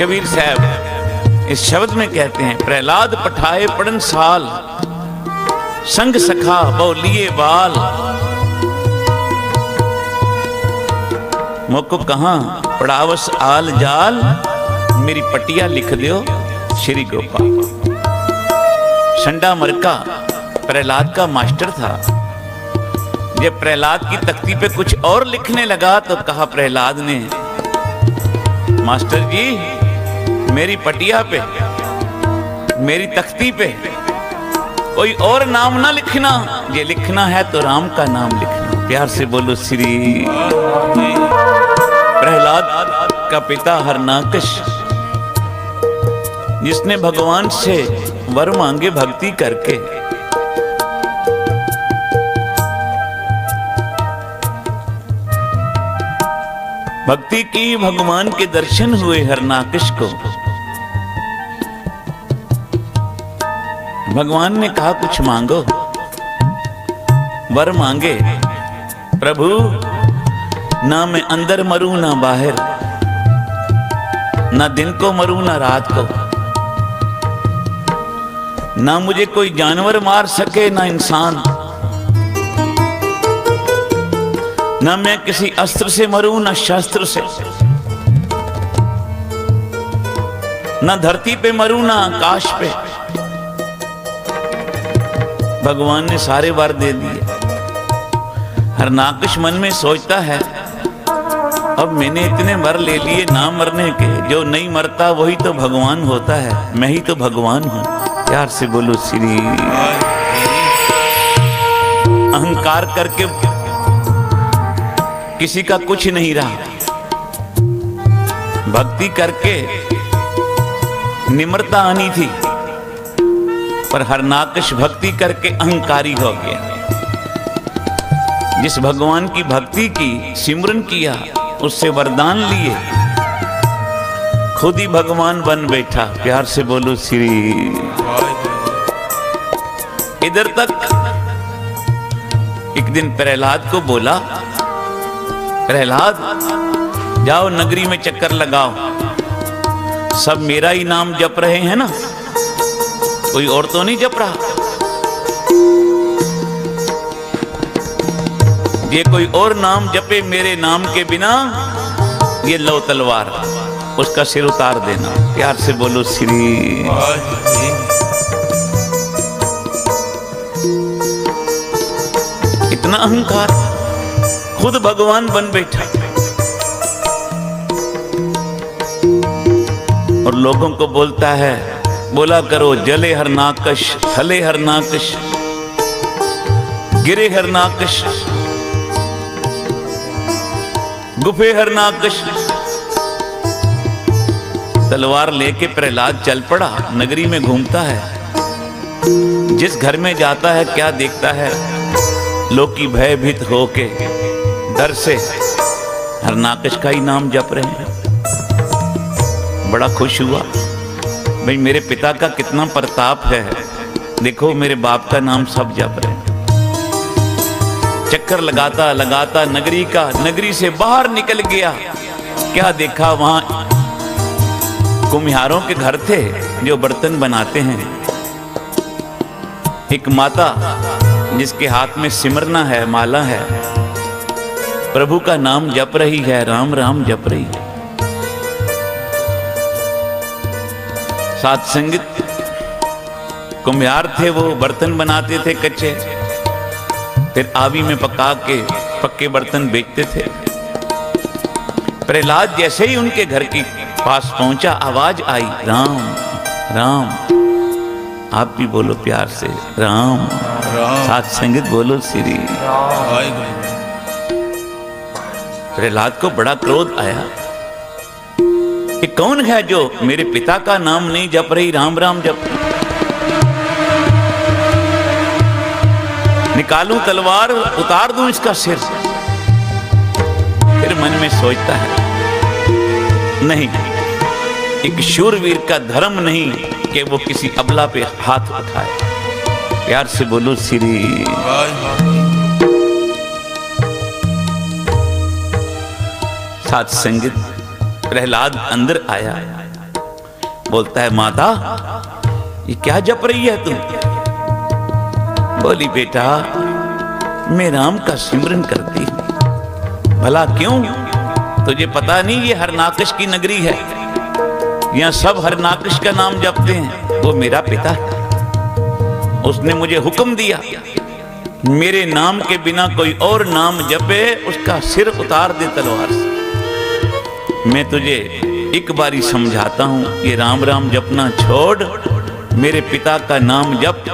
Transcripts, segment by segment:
कबीर साहब इस शब्द में कहते हैं, प्रहलाद पठाए पड़न साल, संग सखा बोलिए बाल। मोको कहां पड़ावस आल जाल, मेरी पटिया लिख दियो श्री गोपाल। संडा मरका प्रहलाद का मास्टर था। जब प्रहलाद की तख्ती पे कुछ और लिखने लगा तो कहा प्रहलाद ने, मास्टर जी मेरी पटिया पे, मेरी तख्ती पे कोई और नाम ना लिखना, ये लिखना है तो राम का नाम लिखना। प्यार से बोलो श्री। प्रहलाद का पिता हरनाकश, जिसने भगवान से वर मांगे भक्ति करके, भक्ति की, भगवान के दर्शन हुए हरनाकश को। भगवान ने कहा कुछ मांगो, वर मांगे। प्रभु ना मैं अंदर मरूं ना बाहर, ना दिन को मरूं ना रात को, ना मुझे कोई जानवर मार सके ना इंसान, ना मैं किसी अस्त्र से मरूं ना शस्त्र से, ना धरती पे मरूं ना आकाश पे। भगवान ने सारे वर दे दिए। हरनाकश मन में सोचता है, अब मैंने इतने वर ले लिए ना मरने के, जो नहीं मरता वही तो भगवान होता है, मैं ही तो भगवान हूं। प्यार से बोलो श्री। अहंकार करके किसी का कुछ नहीं रहा, भक्ति करके निम्रता आनी थी, पर हरनाकश भक्ति करके अहंकारी हो गया। जिस भगवान की भक्ति की, सिमरन किया, उससे वरदान लिए, खुद ही भगवान बन बैठा। प्यार से बोलो श्री। इधर तक एक दिन प्रहलाद को बोला, प्रहलाद जाओ नगरी में चक्कर लगाओ, सब मेरा ही नाम जप रहे हैं ना, कोई और तो नहीं जप रहा। ये कोई और नाम जपे मेरे नाम के बिना, ये लो तलवार, उसका सिर उतार देना। प्यार से बोलो श्री। इतना अहंकार, खुद भगवान बन बैठा और लोगों को बोलता है, बोला करो जले हरनाकश, हले हरनाकश, गिरे हरनाकश, गुफे हरनाकश। तलवार लेके प्रहलाद चल पड़ा, नगरी में घूमता है। जिस घर में जाता है क्या देखता है, लोग की भयभीत होके डर से हरनाकश का ही नाम जप रहे हैं। बड़ा खुश हुआ, भाई मेरे पिता का कितना प्रताप है, देखो मेरे बाप का नाम सब जप रहे हैं। चक्कर लगाता लगाता नगरी से बाहर निकल गया। क्या देखा, वहां कुम्हारों के घर थे जो बर्तन बनाते हैं। एक माता जिसके हाथ में सिमरना है, माला है, प्रभु का नाम जप रही है, राम राम जप रही है। साथ संगत कुम्हार थे, वो बर्तन बनाते थे कच्चे, फिर आवी में पका के पक्के बर्तन बेचते थे। प्रहलाद जैसे ही उनके घर के पास पहुंचा, आवाज आई, राम राम। आप भी बोलो प्यार से, राम राम। साथ संगत बोलो श्री। प्रहलाद को बड़ा क्रोध आया कि कौन है जो मेरे पिता का नाम नहीं जप रही, राम राम जप रही। निकालूं तलवार, उतार दूं इसका सिर। फिर मन में सोचता है, नहीं, एक शूरवीर का धर्म नहीं कि वो किसी अबला पे हाथ उठाए। प्यार से बोलो श्री। साथ संगत प्रहलाद अंदर आया, बोलता है माता ये क्या जप रही है तुम? बोली बेटा मैं राम का सिमरन करती हूं। भला क्यों? तुझे पता नहीं ये हरनाकश की नगरी है, यहां सब हरनाकश का नाम जपते हैं। वो मेरा पिता है, उसने मुझे हुक्म दिया मेरे नाम के बिना कोई और नाम जपे उसका सिर उतार दे तलवार से। मैं तुझे एक बारी समझाता हूं, ये राम राम जपना छोड़, मेरे पिता का नाम जप।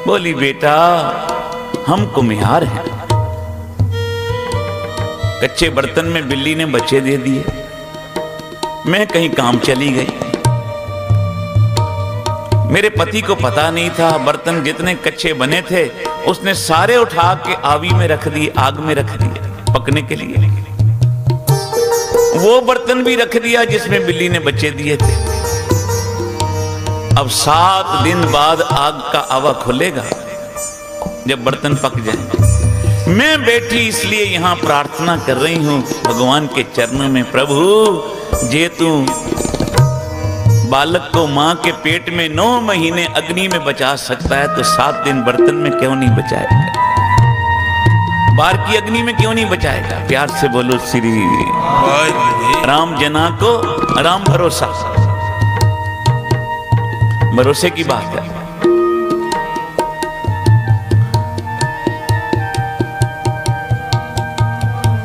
बोली बेटा हम कुम्हार हैं, कच्चे बर्तन में बिल्ली ने बच्चे दे दिए, मैं कहीं काम चली गई, मेरे पति को पता नहीं था, बर्तन जितने कच्चे बने थे उसने सारे उठा के आवी में रख दिए, आग में रख दिए पकने के लिए। वो बर्तन भी रख दिया जिसमें बिल्ली ने बच्चे दिए थे। अब 7 दिन बाद आग का आवा खुलेगा जब बर्तन पक जाए। मैं बैठी इसलिए यहां प्रार्थना कर रही हूं भगवान के चरणों में, प्रभु जे तू बालक को मां के पेट में 9 महीने अग्नि में बचा सकता है तो 7 दिन बर्तन में क्यों नहीं बचाएगा? बाहर की अग्नि में क्यों नहीं बचाएगा? प्यार से बोलो श्री राम। जना को राम भरोसा, भरोसे की बात है।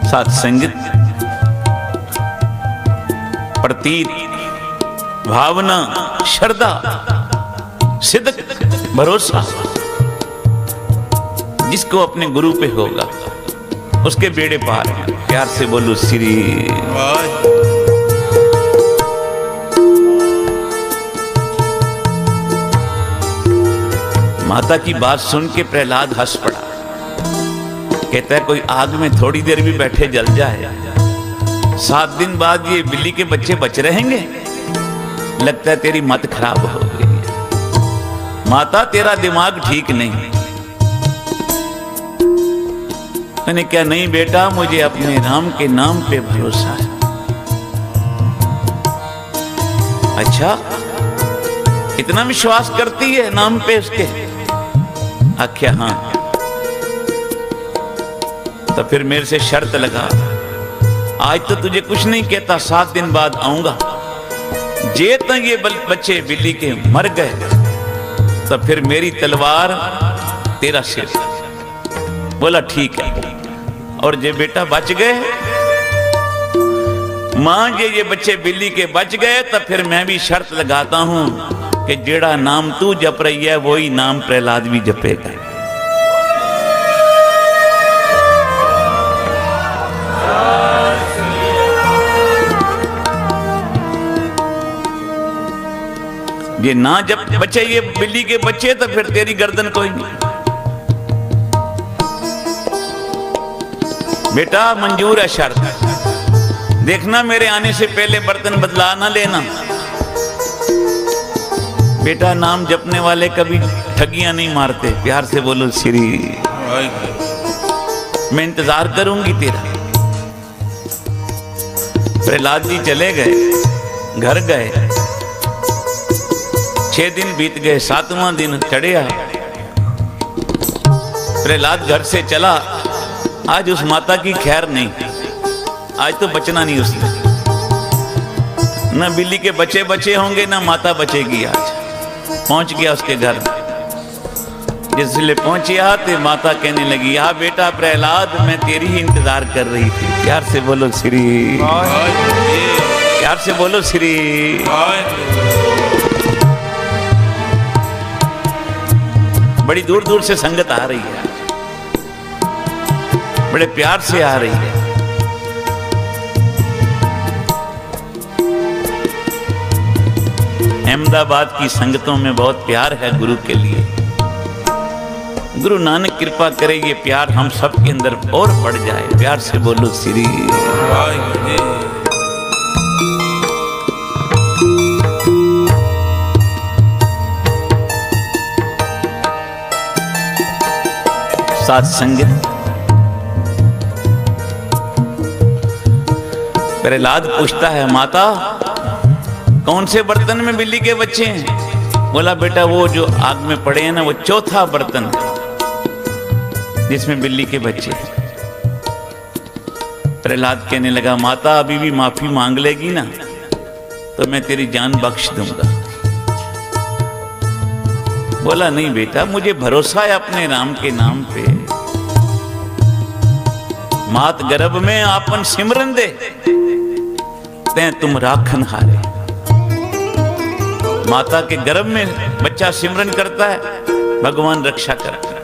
साथ संगत, प्रतीत, भावना, श्रद्धा, सिद्ध, भरोसा जिसको अपने गुरु पे होगा उसके बेड़े पार हैं। प्यार से बोलो श्री। माता की बात सुन के प्रहलाद हंस पड़ा, कहता है कोई आग में थोड़ी देर भी बैठे जल जाए, 7 दिन बाद ये बिल्ली के बच्चे बच रहेंगे? लगता है तेरी मत खराब हो गई है माता, तेरा दिमाग ठीक नहीं। मैंने क्या नहीं बेटा, मुझे अपने राम के नाम पे भरोसा है। अच्छा इतना विश्वास करती है नाम पे उसके? आख्या हाँ, तो फिर मेरे से शर्त लगा, आज तो तुझे कुछ नहीं कहता, 7 दिन बाद आऊंगा, जे तो ये बच्चे बिल्ली के मर गए तो फिर मेरी तलवार तेरा सिर। बोला ठीक है। और जे बेटा बच गए, मां ये बच्चे बिल्ली के बच गए तो फिर मैं भी शर्त लगाता हूं कि जेड़ा नाम तू जप रही है वही नाम प्रहलाद भी जपेगा। ये ना जब बच्चे ये बिल्ली के बच्चे तो फिर तेरी गर्दन कोई नहीं। बेटा मंजूर है शर्त, देखना मेरे आने से पहले बर्तन बदला ना लेना। बेटा नाम जपने वाले कभी ठगियां नहीं मारते। प्यार से बोलो श्री। मैं इंतजार करूंगी तेरा। प्रहलाद जी चले गए, घर गए, 6 दिन बीत गए, 7वां दिन चढ़िया। प्रहलाद घर से चला, आज उस माता की खैर नहीं, आज तो बचना नहीं उसने। न बिल्ली के बच्चे बचे होंगे न माता बचेगी। आज पहुंच गया उसके घर, जिसलिए पहुंचिया तो माता कहने लगी, हाँ बेटा प्रहलाद मैं तेरी ही इंतजार कर रही थी। प्यार से बोलो श्री। प्यार से बोलो श्री। बड़ी दूर दूर से संगत आ रही है, बड़े प्यार से आ रही है। अहमदाबाद की संगतों में बहुत प्यार है गुरु के लिए। गुरु नानक कृपा करे ये प्यार हम सब के अंदर और बढ़ जाए। प्यार से बोलो श्री। साथ संगत। प्रहलाद पूछता है, माता कौन से बर्तन में बिल्ली के बच्चे हैं? बोला बेटा वो जो आग में पड़े हैं ना, वो चौथा बर्तन जिसमें बिल्ली के बच्चे हैं। प्रहलाद कहने लगा माता अभी भी माफी मांग लेगी ना तो मैं तेरी जान बख्श दूंगा। बोला नहीं बेटा, मुझे भरोसा है अपने राम के नाम पे। मात गर्भ में आपन सिमरन दे, ते तुम राखन हारे। माता के गर्भ में बच्चा सिमरन करता है, भगवान रक्षा करता है।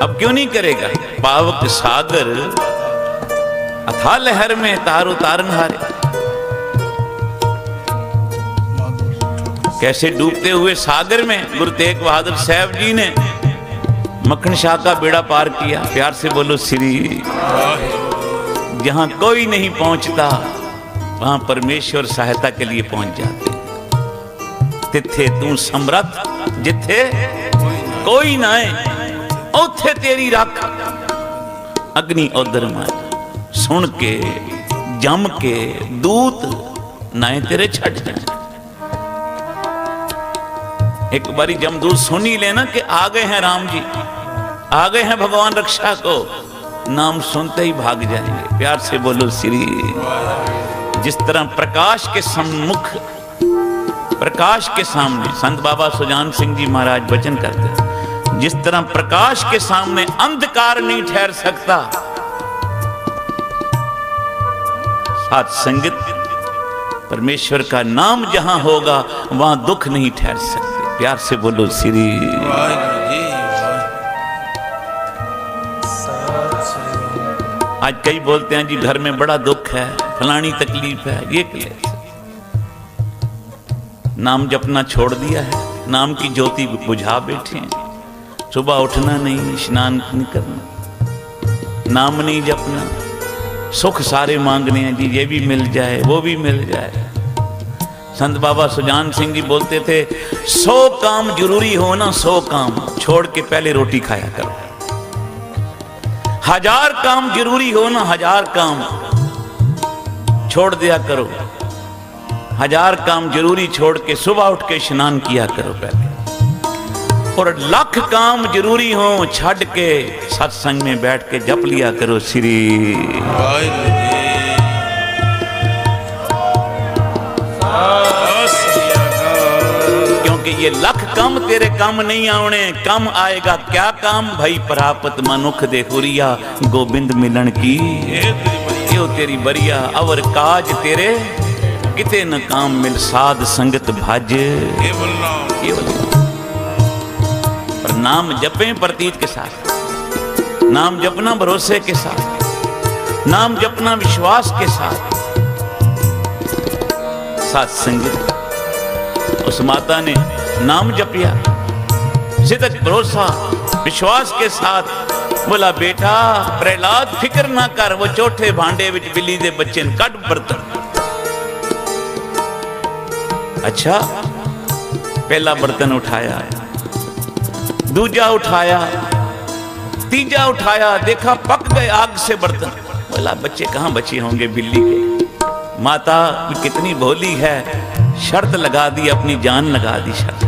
अब क्यों नहीं करेगा? पावक सागर अथाह लहर में तार उतारन हारे। कैसे डूबते हुए सागर में गुरु तेग बहादुर साहब जी ने मक्खन शाह का बेड़ा पार किया। प्यार से बोलो श्री। जहां कोई नहीं पहुंचता वहां परमेश्वर सहायता के लिए पहुंच जाते। तिथे तू समर्थ जिथे कोई ना है, उथे तेरी रख अग्नि उधर मार। सुन के जम के दूत नाए तेरे छट जाए। एक बारी जमदूत सुन ही लेना कि आ गए हैं राम जी, आ गए हैं भगवान रक्षा को, नाम सुनते ही भाग जाएंगे। प्यार से बोलो श्री। जिस तरह प्रकाश के सम्मुख, प्रकाश के सामने, संत बाबा सुजान सिंह जी महाराज वचन करते, जिस तरह प्रकाश के सामने अंधकार नहीं ठहर सकता, साथ संगत परमेश्वर का नाम जहां होगा वहां दुख नहीं ठहर सकते। प्यार से बोलो श्री। आज कई बोलते हैं जी घर में बड़ा दुख है, फलानी तकलीफ है, ये क्लेश। नाम जपना छोड़ दिया है, नाम की ज्योति बुझा बैठे हैं। सुबह उठना नहीं, स्नान नहीं करना, नाम नहीं जपना, सुख सारे मांगने हैं जी, ये भी मिल जाए वो भी मिल जाए। संत बाबा सुजान सिंह जी बोलते थे 100 काम जरूरी हो ना, 100 काम छोड़ के पहले रोटी खाया करो। 1000 काम जरूरी हो ना, 1000 काम छोड़ दिया करो। 1000 काम जरूरी छोड़ के सुबह उठ के स्नान किया करो पहले। और 1,00,000 काम जरूरी हो छड़ के सत्संग में बैठ के जप लिया करो श्री। क्योंकि ये 1,00,000 काम तेरे काम नहीं आने, कम आएगा क्या काम? भाई प्रापत मनुख दे हुरिया, गोबिंद मिलन की यो तेरी बरिया। अवर काज तेरे किते न काम मिल, साध संगत भज। पर नाम जपें प्रतीत के साथ, नाम जपना भरोसे के साथ, नाम जपना विश्वास के साथ, साथ संगत। उस माता ने नाम जपिया, सिदक भरोसा विश्वास के साथ। बोला बेटा प्रहलाद फिक्र ना कर, वो चौथे भांडे विच बिल्ली दे बच्चे ने कट बर्तन। अच्छा, पहला बर्तन उठाया, दूजा उठाया, तीजा उठाया, देखा पक गए आग से बर्तन। बोला बच्चे कहां बचे होंगे बिल्ली के। माता कितनी भोली है, शर्त लगा दी, अपनी जान लगा दी शर्त।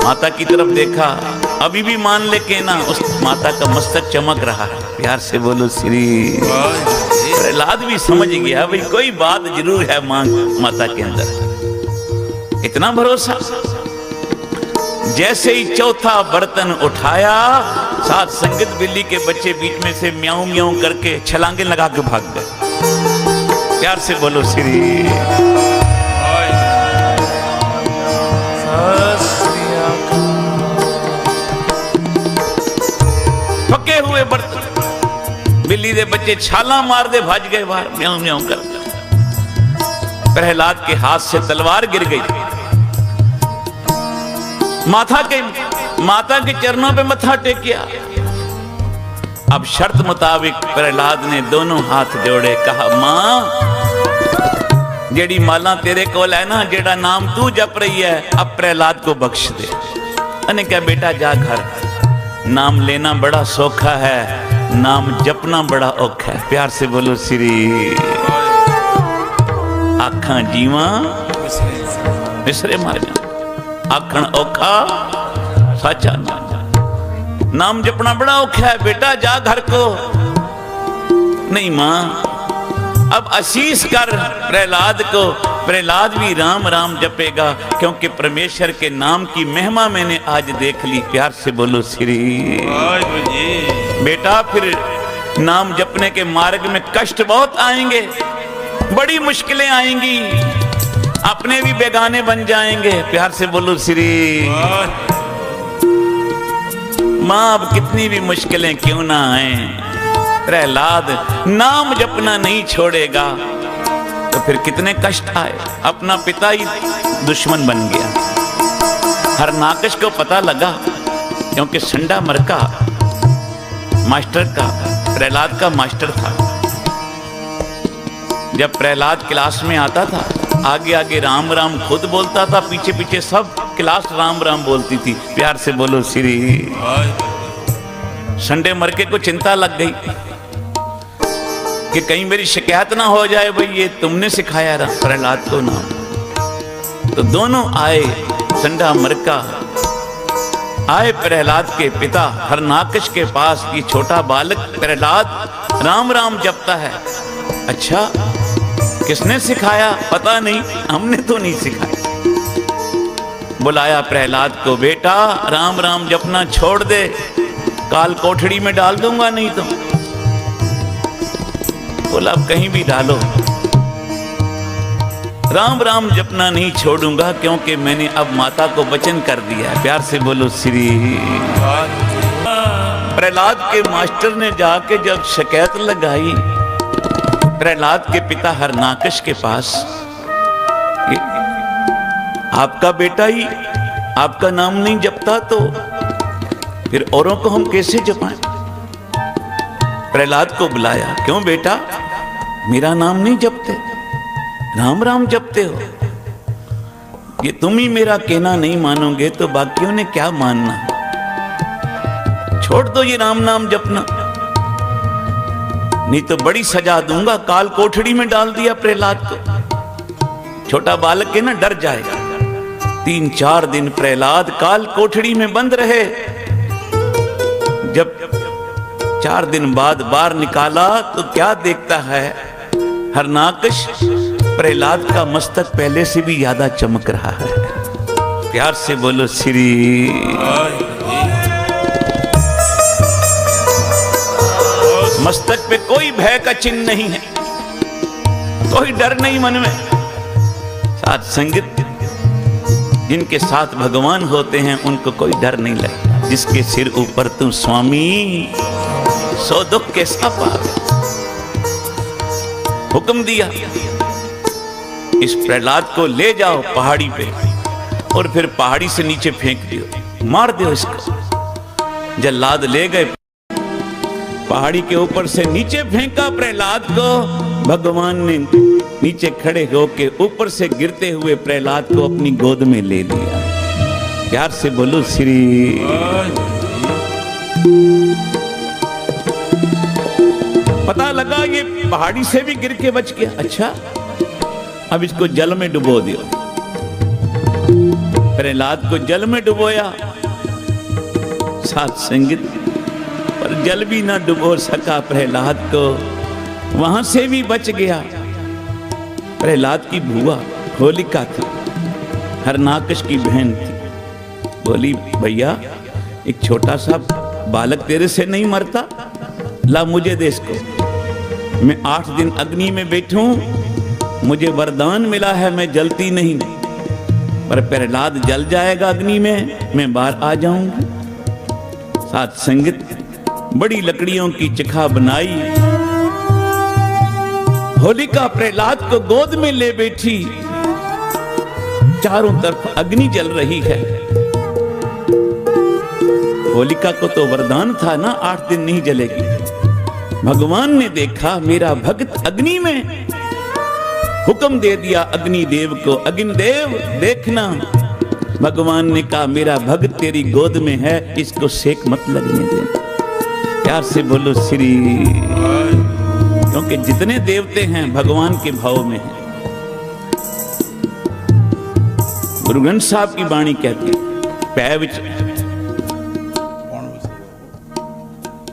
माता की तरफ देखा, अभी भी मान ले के ना, उस माता का मस्तक चमक रहा है। प्यार से बोलो श्री। प्रहलाद भी समझ गया भाई कोई बात जरूर है मांग माता के अंदर। इतना भरोसा। जैसे ही चौथा बर्तन उठाया, साथ संगत बिल्ली के बच्चे बीच में से म्याऊं म्याऊं करके छलांगे लगा के भाग गए। प्यार से बोलो श्री। पके हुए बर्तन, बिल्ली दे बच्चे छाला मार दे भज गए बाहर म्याऊं म्याऊं कर। प्रहलाद के हाथ से तलवार गिर गई। माता के चरणों पे मत्था टेकिया। अब शर्त मुताबिक प्रहलाद ने दोनों हाथ जोड़े, कहा मां जेड़ी माला तेरे को है ना, जेड़ा नाम तू जप रही है, अब प्रहलाद को बख्श दे। मैंने कहा बेटा जा घर, नाम लेना बड़ा सौखा है, नाम जपना बड़ा औखा है। प्यार से बोलो श्री। आखा जीवा विसरे मारिया, आखण औखा साचा नाम। नाम जपना बड़ा औखा है बेटा, जा घर को। नहीं मां, अब आशीष कर प्रहलाद को, प्रहलाद भी राम राम जपेगा, क्योंकि परमेश्वर के नाम की महिमा मैंने आज देख ली। प्यार से बोलो श्री। बेटा फिर नाम जपने के मार्ग में कष्ट बहुत आएंगे, बड़ी मुश्किलें आएंगी, अपने भी बेगाने बन जाएंगे। प्यार से बोलो श्री। मां अब कितनी भी मुश्किलें क्यों ना आए, प्रहलाद नाम जपना नहीं छोड़ेगा तो फिर कितने कष्ट आए। अपना पिता ही दुश्मन बन गया। हरनाकश को पता लगा, क्योंकि संडा मरका मास्टर का, प्रहलाद का मास्टर था। जब प्रहलाद क्लास में आता था, आगे आगे राम राम खुद बोलता था, पीछे पीछे सब क्लास राम राम बोलती थी। प्यार से बोलो श्री। संडे मरके को चिंता लग गई कि कहीं मेरी शिकायत ना हो जाए, भाई ये तुमने सिखाया प्रहलाद को नाम। तो दोनों आए, संडा मरका आए प्रहलाद के पिता हरनाकश के पास। ये छोटा बालक प्रहलाद राम राम जपता है। अच्छा, किसने सिखाया? पता नहीं, हमने तो नहीं सिखाया। बुलाया प्रहलाद को, बेटा राम राम जपना छोड़ दे, काल कोठड़ी में डाल दूंगा नहीं तो। बोला अब कहीं भी डालो, राम राम जपना नहीं छोड़ूंगा, क्योंकि मैंने अब माता को वचन कर दिया है। प्यार से बोलो श्री। प्रहलाद के मास्टर ने जाके जब शिकायत लगाई प्रहलाद के पिता हरनाकश के पास, आपका बेटा ही आपका नाम नहीं जपता तो फिर औरों को हम कैसे जपाएं? प्रहलाद को बुलाया, क्यों बेटा मेरा नाम नहीं जपते, राम राम जपते हो? ये तुम ही मेरा कहना नहीं मानोगे तो बाकियों ने क्या मानना? छोड़ दो ये राम नाम जपना, नहीं तो बड़ी सजा दूंगा। काल कोठड़ी में डाल दिया प्रहलाद को। छोटा बालक है ना, डर जाएगा। 3-4 दिन प्रहलाद काल कोठड़ी में बंद रहे। जब 4 दिन बाद बाहर निकाला तो क्या देखता है हरनाकश, प्रहलाद का मस्तक पहले से भी ज्यादा चमक रहा है। प्यार से बोलो श्री। मस्तक पे कोई भय का चिन्ह नहीं है, कोई डर नहीं मन में। साथ संगत जिनके साथ भगवान होते हैं उनको कोई डर नहीं लगता। जिसके सिर ऊपर तू स्वामी, सो दुख कैसा पावे। हुक्म दिया, इस प्रहलाद को ले जाओ पहाड़ी पे और फिर पहाड़ी से नीचे फेंक दियो, मार दियो इसको। जल्लाद ले गए, पहाड़ी के ऊपर से नीचे फेंका प्रहलाद को। भगवान ने नीचे खड़े होके ऊपर से गिरते हुए प्रहलाद को अपनी गोद में ले लिया। प्यार से बोलो श्री। पता लगा ये पहाड़ी से भी गिर के बच गया। अच्छा, अब इसको जल में डुबो दियो। प्रहलाद को जल में डुबोया। साथ संगीत पर जल भी ना डुबो सका प्रहलाद को, वहां से भी बच गया। प्रहलाद की बुआ होलिका थी, हरनाकश की बहन थी। बोली, भैया एक छोटा सा बालक तेरे से नहीं मरता, ला मुझे दे इसको। मैं 8 दिन अग्नि में बैठूं, मुझे वरदान मिला है मैं जलती नहीं, पर प्रहलाद जल जाएगा अग्नि में, मैं बाहर आ जाऊंगी। साथ संगत बड़ी लकड़ियों की चिखा बनाई। होलिका प्रहलाद को गोद में ले बैठी। चारों तरफ अग्नि जल रही है। होलिका को तो वरदान था ना 8 दिन नहीं जलेगी। भगवान ने देखा मेरा भक्त अग्नि में, हुक्म दे दिया अग्निदेव को, अग्निदेव देखना। भगवान ने कहा मेरा भक्त तेरी गोद में है, इसको सेक मत लगने देना। प्यार से बोलो श्री। क्योंकि जितने देवते हैं भगवान के भाव में हैं। गुरु ग्रंथ साहब की बाणी कहती पै विच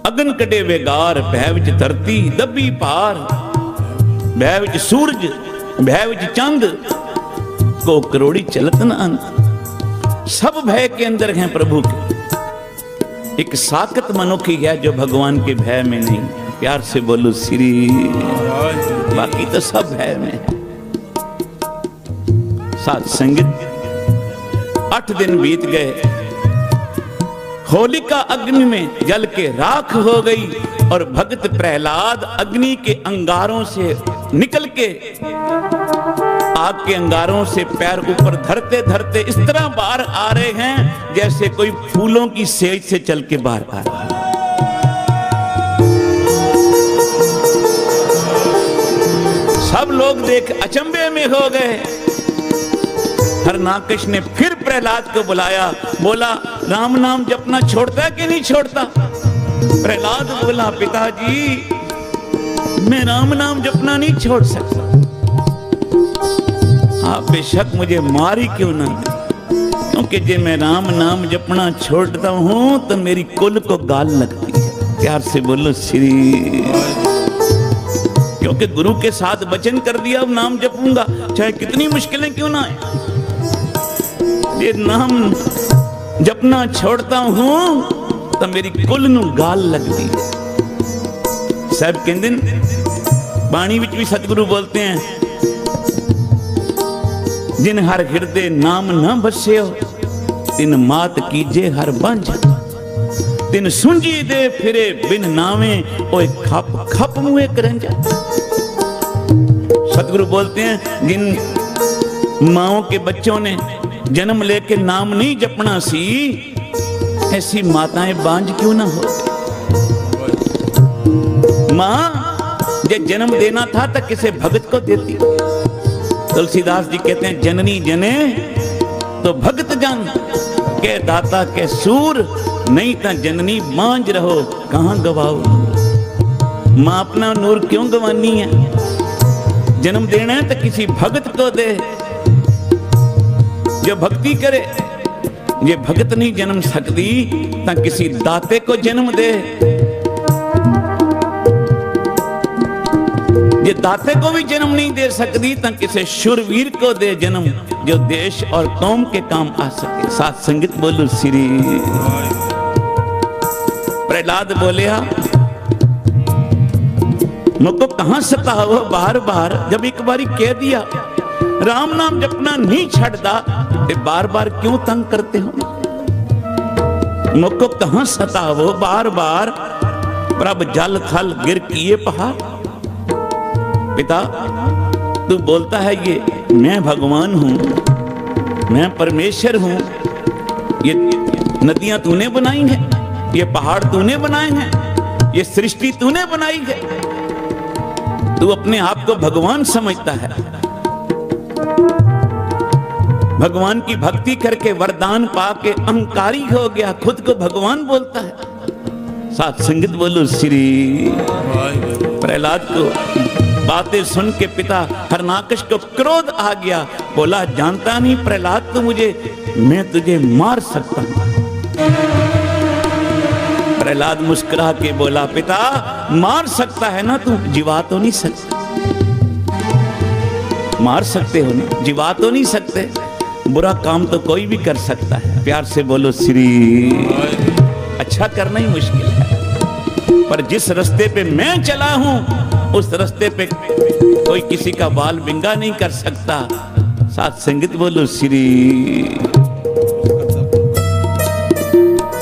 अगन कटे वेगार, भै विच धरती दबी पार, भै विच सूरज भै विच चंद, को करोड़ी चलत न अंत। सब भय के अंदर हैं प्रभु के। एक साकत मनुखी है जो भगवान के भय में नहीं। प्यार से बोलो श्री, बाकी तो सब भय में। साथ संगत 8 दिन बीत गए, होलिका अग्नि में जल के राख हो गई और भक्त प्रहलाद अग्नि के अंगारों से निकल के, आग के अंगारों से पैर ऊपर धरते धरते इस तरह बाहर आ रहे हैं जैसे कोई फूलों की सेज से चल के बाहर आ रहा है। सब लोग देख अचंभे में हो गए। हरनाकश ने फिर प्रहलाद को बुलाया, बोला राम नाम जपना छोड़ता है कि नहीं छोड़ता? प्रहलाद बोला पिताजी मैं राम नाम जपना नहीं छोड़ सकता। आप बेशक मुझे मार ही क्यों ना, क्योंकि जे मैं राम नाम जपना छोड़ता हूं तो मेरी कुल को गाल लगती है। प्यार से बोलो श्री, क्योंकि गुरु के साथ वचन कर दिया अब नाम जपूंगा चाहे कितनी मुश्किलें क्यों ना आए। ये नाम जपना छोड़ता हूं तो मेरी कुल नू गाल लगती है। साहब कहते बाणी विच भी सतगुरु बोलते हैं, जिन हर हृदय नाम न बस्यो, तिन मात कीजे हर बंझ, तिन सुंजी दे फिरे बिन नावे, ओए खप खप मुए करंजा। सतगुरु बोलते हैं जिन माओं के बच्चों ने जन्म लेके नाम नहीं जपना सी, ऐसी माताएं बांझ क्यों ना हो। मां जे जन्म देना था तो किसे भगत को देती। तुलसीदास जी कहते हैं जननी जने तो भगत जन, के दाता के सूर, नहीं तो जननी बांझ रहो कहां गवाओ। मां अपना नूर क्यों गवानी है? जन्म देना है तो किसी भगत को दे जो भक्ति करे। ये भगत नहीं जन्म सकती तो किसी दाते को जन्म दे। ये दाते को भी जन्म नहीं दे सकती तो किसी शूरवीर को दे जन्म, जो देश और कौम के काम आ सके। साथ संगत बोलो श्री। प्रहलाद बोलिया मुझको कहां सताओ बार बार, जब एक बारी कह दिया राम नाम जपना नहीं छड़ता ते बार बार क्यों तंग करते हो? मुझको कहां सताओ बार बार, प्रभ जल थल गिर किए पहाड़। पिता तू बोलता है ये मैं भगवान हूं, मैं परमेश्वर हूं, ये नदियां तूने बनाई हैं, ये पहाड़ तूने बनाए हैं, ये सृष्टि तूने बनाई है। तू अपने आप को भगवान समझता है। भगवान की भक्ति करके वरदान पाके अहंकारी हो गया, खुद को भगवान बोलता है। साथ संगत बोलो श्री। प्रहलाद को बातें सुन के पिता हरनाकश को क्रोध आ गया, बोला जानता नहीं प्रहलाद तू मुझे, मैं तुझे मार सकता हूं। प्रहलाद मुस्कुरा के बोला पिता मार सकता है ना तू, जिवा तो नहीं सकता। मार सकते हो ना, जिवा तो नहीं सकते। बुरा काम तो कोई भी कर सकता है। प्यार से बोलो श्री। अच्छा करना ही मुश्किल है, पर जिस रास्ते पे मैं चला हूं उस रास्ते पे कोई किसी का बाल बिंगा नहीं कर सकता। साथ संगत बोलो श्री।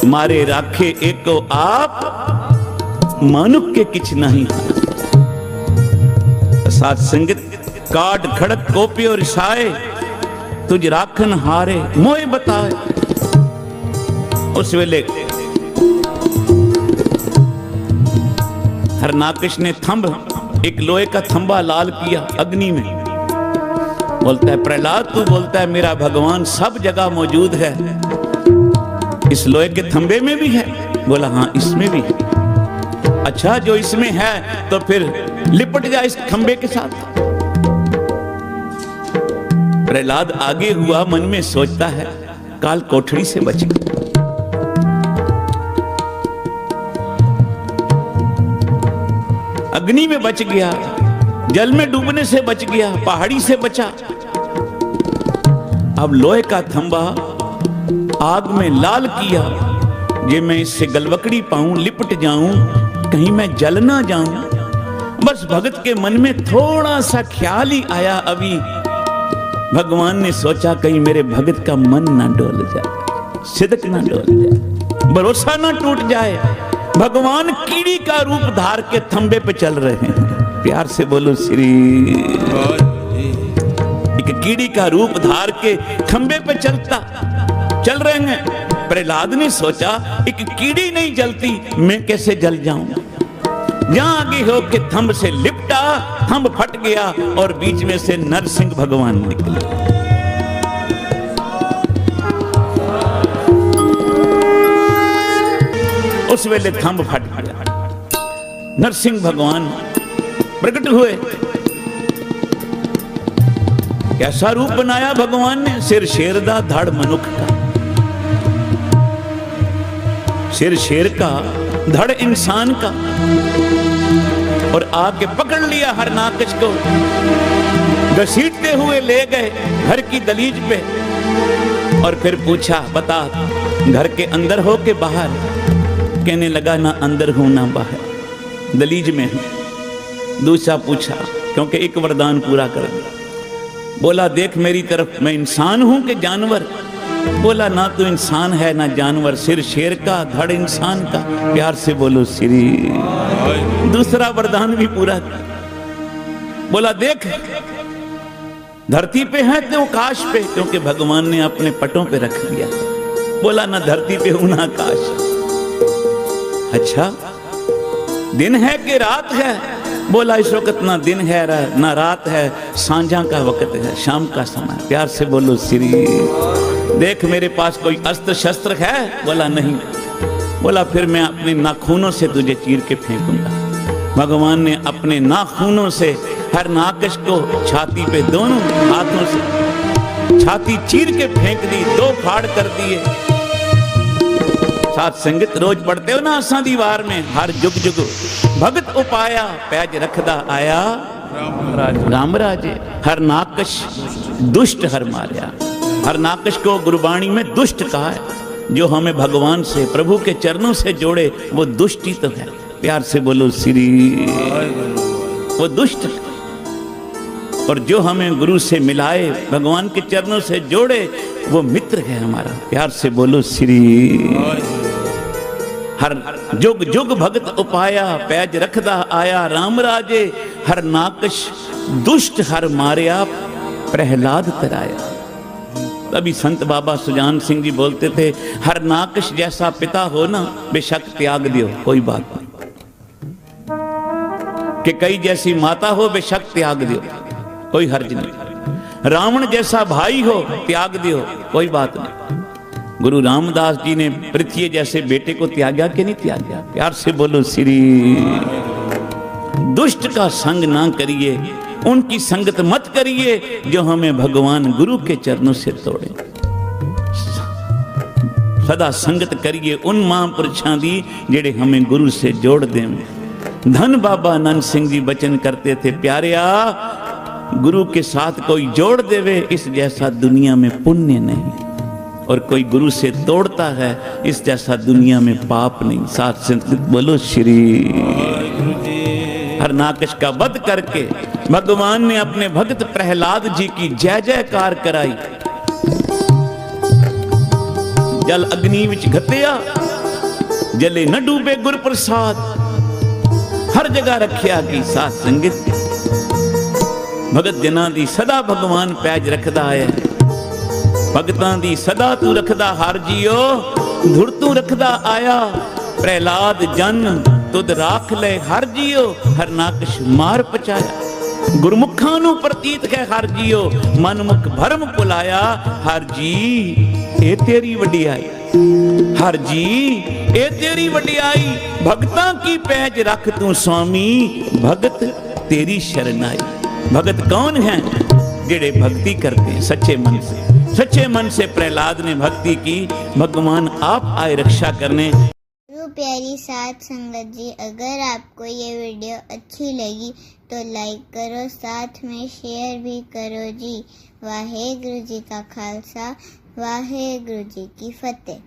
मारे राखे एको आप, मानुक के किछ नहीं। साथ संगत काट खड़क कोपी और साए, तुझ राखन हारे मोए बताए। उस वेले हरनाकश ने थंब, एक लोहे का थंबा लाल किया अग्नि में। बोलता है प्रहलाद तू बोलता है मेरा भगवान सब जगह मौजूद है, इस लोहे के थंबे में भी है? बोला हाँ इसमें भी है। अच्छा जो इसमें है तो फिर लिपट जा इस खंबे के साथ। प्रहलाद आगे हुआ, मन में सोचता है काल कोठरी से बच गया, अग्नि में बच गया, जल में डूबने से बच गया, पहाड़ी से बचा। अब लोहे का थंबा आग में लाल किया, ये मैं इससे गलवकड़ी पाऊं, लिपट जाऊं, कहीं मैं जल ना जाऊं। बस भगत के मन में थोड़ा सा ख्याल ही आया, अभी भगवान ने सोचा कहीं मेरे भगत का मन ना डोल जाए, सिदक ना डोल जाए, भरोसा ना टूट जाए। भगवान कीड़ी का रूप धार के थंबे पे चल रहे हैं। प्यार से बोलो श्री। एक कीड़ी का रूप धार के खंबे पे चल रहे हैं। प्रहलाद ने सोचा एक कीड़ी नहीं जलती, मैं कैसे जल जाऊं। जहां आगे हो के थंब से लिपटा, थंब फट गया और बीच में से नरसिंह भगवान निकले। उस वेले थंब फट गया, नरसिंह भगवान प्रकट हुए। कैसा रूप बनाया भगवान ने, सिर शेर दा, धड़ मनुख का। सिर शेर का, धड़ इंसान का, और आके पकड़ लिया हरनाकश को, घसीटते हुए ले गए घर की दलीज पे। और फिर पूछा बता घर के अंदर हो के बाहर। कहने लगा ना अंदर हूं ना बाहर, दलीज में हूं। दूसरा पूछा, क्योंकि एक वरदान पूरा कर दिया। बोला देख मेरी तरफ, मैं इंसान हूं कि जानवर। बोला ना तू इंसान है ना जानवर, सिर शेर का, धड़ इंसान का। प्यार से बोलो श्री। दूसरा वरदान भी पूरा किया। बोला देख धरती पे है तो आकाश पे, क्योंकि भगवान ने अपने पटों पे रख लिया। बोला ना धरती पे हूं ना आकाश। अच्छा दिन है कि रात है। बोला इस वक्त ना दिन है ना रात है, सांझा का वक्त है, शाम का समय। प्यार से बोलो श्री। देख मेरे पास कोई अस्त्र शस्त्र है। बोला नहीं। बोला फिर मैं अपने नाखूनों से तुझे चीर के फेंकूंगा। भगवान ने अपने नाखूनों से हरनाकश को छाती पे दोनों हाथों से छाती चीर के फेंक दी, दो फाड़ कर दिए। साथ संगत रोज पढ़ते हो ना आसा दीवार में, हर जुग जुग भगत उपाया, पैज रखदा आया राम राजे। हरनाकश दुष्ट हर मार्या। हरनाकश को गुरबाणी में दुष्ट कहा है। जो हमें भगवान से, प्रभु के चरणों से जोड़े वो दुष्ट ही तो है। प्यार से बोलो श्री। वो दुष्ट, और जो हमें गुरु से मिलाए, भगवान के चरणों से जोड़े, वो मित्र है हमारा। प्यार से बोलो श्री। हर जुग जुग भगत उपाया, पैज रखदा आया राम राजे। हर नाकश दुष्ट हर मारिया, प्रहलाद तराया। अभी संत बाबा सुजान सिंह जी बोलते थे, हर नाकश जैसा पिता हो ना, बेशक त्याग दियो, कोई बात नहीं। कि कई जैसी माता हो, बेशक त्याग दियो, कोई हर्ज नहीं। रावण जैसा भाई हो, त्याग दियो, कोई बात नहीं। गुरु रामदास जी ने पृथ्वी जैसे बेटे को त्यागा कि नहीं त्यागा। प्यार से बोलो श्री। दुष्ट का संग ना करिए, उनकी संगत मत करिए जो हमें भगवान गुरु के चरणों से तोड़े। सदा संगत करिए उन महापुरुषां दी जेड़े हमें गुरु से जोड़ दें। धन बाबा आनंद सिंह जी बचन करते थे, प्यारिया गुरु के साथ कोई जोड़ देवे, इस जैसा दुनिया में पुण्य नहीं। और कोई गुरु से तोड़ता है, इस जैसा दुनिया में पाप नहीं। साथ संगत बोलो श्री। हरनाकश का वध करके भगवान ने अपने भक्त प्रहलाद जी की जय जयकार कराई। जल अग्नि विच घतिया, जले न डूबे गुर प्रसाद। हर जगह रखिया की। साथ संगत भगत जना दी सदा भगवान पैज रखदा है। भगतां दी सदा तू रखदा हर जियो, धुर तू रखदा आया। प्रहलाद जन तुद राख ले हर जियो, हरनाकश मार पचाया। गुरमुखां नू प्रतीत है हर जियो, मनमुख भरम भुलाया। हर जी ए तेरी वडियाई, हर जी ए तेरी वडियाई। भगतां की पैज रख तू स्वामी, भगत तेरी शरणाई। भगत कौन है? जेड़े भक्ति करते हैं सच्चे मन से। सच्चे मन से प्रहलाद ने भक्ति की, भगवान आप आए रक्षा करने। प्यारी साथ संगत जी, अगर आपको ये वीडियो अच्छी लगी तो लाइक करो, साथ में शेयर भी करो जी। वाहेगुरु जी का खालसा, वाहेगुरु जी की फतेह।